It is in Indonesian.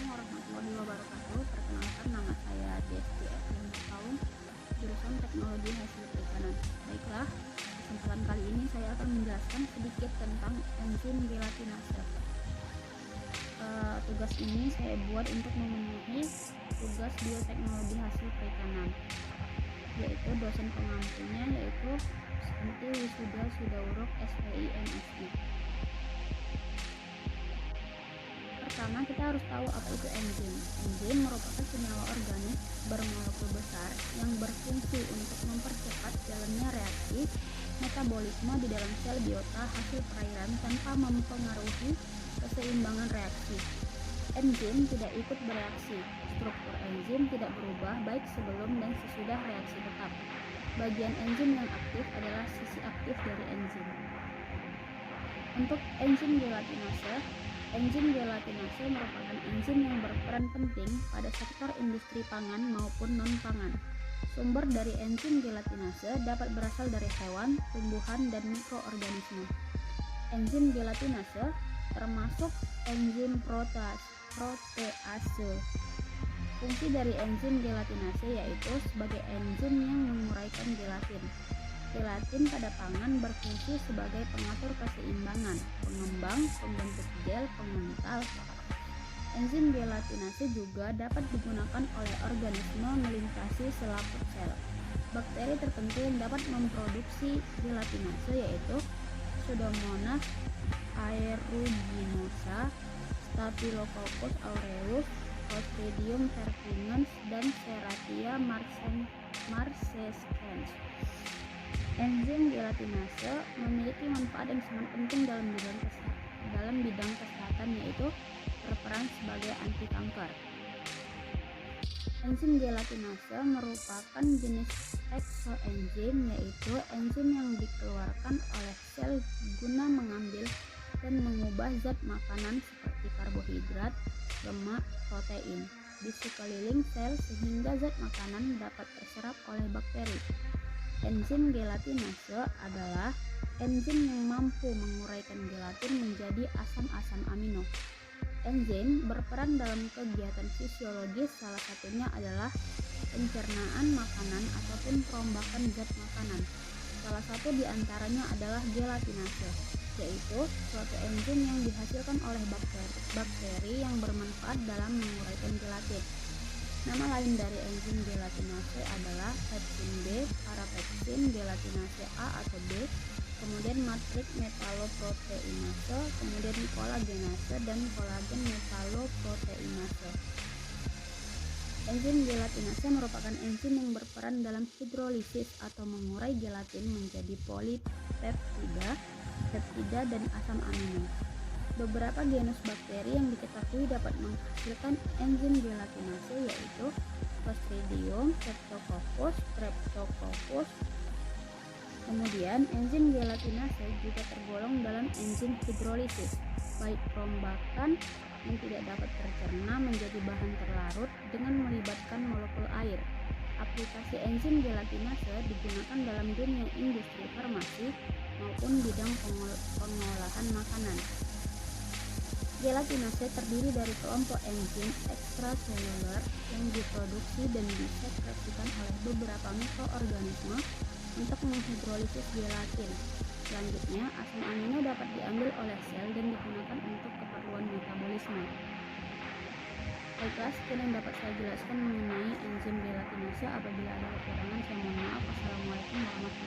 warahmatullahi wabarakatuh. Perkenalkan, nama saya Desti Evelyn Berkaum, jurusan Teknologi Hasil Perikanan. Baiklah, kesempatan kali ini saya akan menjelaskan sedikit tentang enzim gelatinase. Tugas ini saya buat untuk memenuhi tugas bioteknologi hasil perikanan, yaitu dosen pengampunya yaitu Santi Wisuda Sudaurok SPI MSI. Pertama, kita harus tahu apa itu enzim. Enzim merupakan senyawa organik bermolekul besar yang berfungsi untuk mempercepat jalannya reaksi metabolisme di dalam sel biota hasil perairan tanpa mempengaruhi keseimbangan reaksi. Enzim tidak ikut bereaksi. Struktur enzim tidak berubah baik sebelum dan sesudah reaksi tetap. Bagian enzim yang aktif adalah sisi aktif dari enzim. Untuk enzim gelatinase merupakan enzim yang berperan penting pada sektor industri pangan maupun non-pangan. Sumber dari enzim gelatinase dapat berasal dari hewan, tumbuhan, dan mikroorganisme. Enzim gelatinase termasuk enzim protease. Fungsi dari enzim gelatinase yaitu sebagai enzim yang menguraikan gelatin. Gelatin pada pangan berfungsi sebagai pengatur keseimbangan, pengembang, pembentuk gel, pengental. Enzim gelatinase juga dapat digunakan oleh organisme melintasi selaput sel. Bakteri tertentu yang dapat memproduksi gelatinase yaitu Pseudomonas aeruginosa, Staphylococcus aureus, Clostridium perfringens, dan Serratia marcescens. Enzim gelatinase memiliki manfaat yang sangat penting dalam bidang kesehatan, yaitu berperan sebagai anti kanker. Enzim gelatinase merupakan jenis eksoenzim, yaitu enzim yang dikeluarkan oleh sel guna mengambil dan mengubah zat makanan seperti karbohidrat, lemak, protein di sekeliling sel sehingga zat makanan dapat terserap oleh bakteri. Enzim gelatinase adalah enzim yang mampu menguraikan gelatin menjadi asam-asam amino. Enzim berperan dalam kegiatan fisiologis, salah satunya adalah pencernaan makanan ataupun perombakan zat makanan. Salah satu di antaranya adalah gelatinase, yaitu suatu enzim yang dihasilkan oleh bakteri yang bermanfaat dalam menguraikan gelatin. Nama lain dari enzim gelatinase adalah pepsin B, parapepsin, gelatinase A atau B, kemudian matrik metaloproteinase, kemudian kolagenase, dan kolagen metaloproteinase. Enzim gelatinase merupakan enzim yang berperan dalam hidrolisis atau mengurai gelatin menjadi polipeptida, peptida, dan asam amino. Beberapa genus bakteri yang diketahui dapat menghasilkan enzim gelatinase yaitu Clostridium, Streptococcus. Kemudian enzim gelatinase juga tergolong dalam enzim hidrolisis, baik perombakan yang tidak dapat tercerna menjadi bahan terlarut dengan melibatkan molekul air. Aplikasi enzim gelatinase digunakan dalam dunia industri farmasi maupun bidang pengolahan makanan. Gelatinase terdiri dari kelompok enzim ekstraseluler yang diproduksi dan disekresikan oleh beberapa mikroorganisme untuk menghidrolisis gelatin. Selanjutnya, asam amino dapat diambil oleh sel dan digunakan untuk keperluan metabolisme. Baiklah, sekian yang dapat saya jelaskan mengenai enzim gelatinase. Apabila ada kekurangan, saya mohon maaf. Wassalamualaikum warahmatullahi wabarakatuh.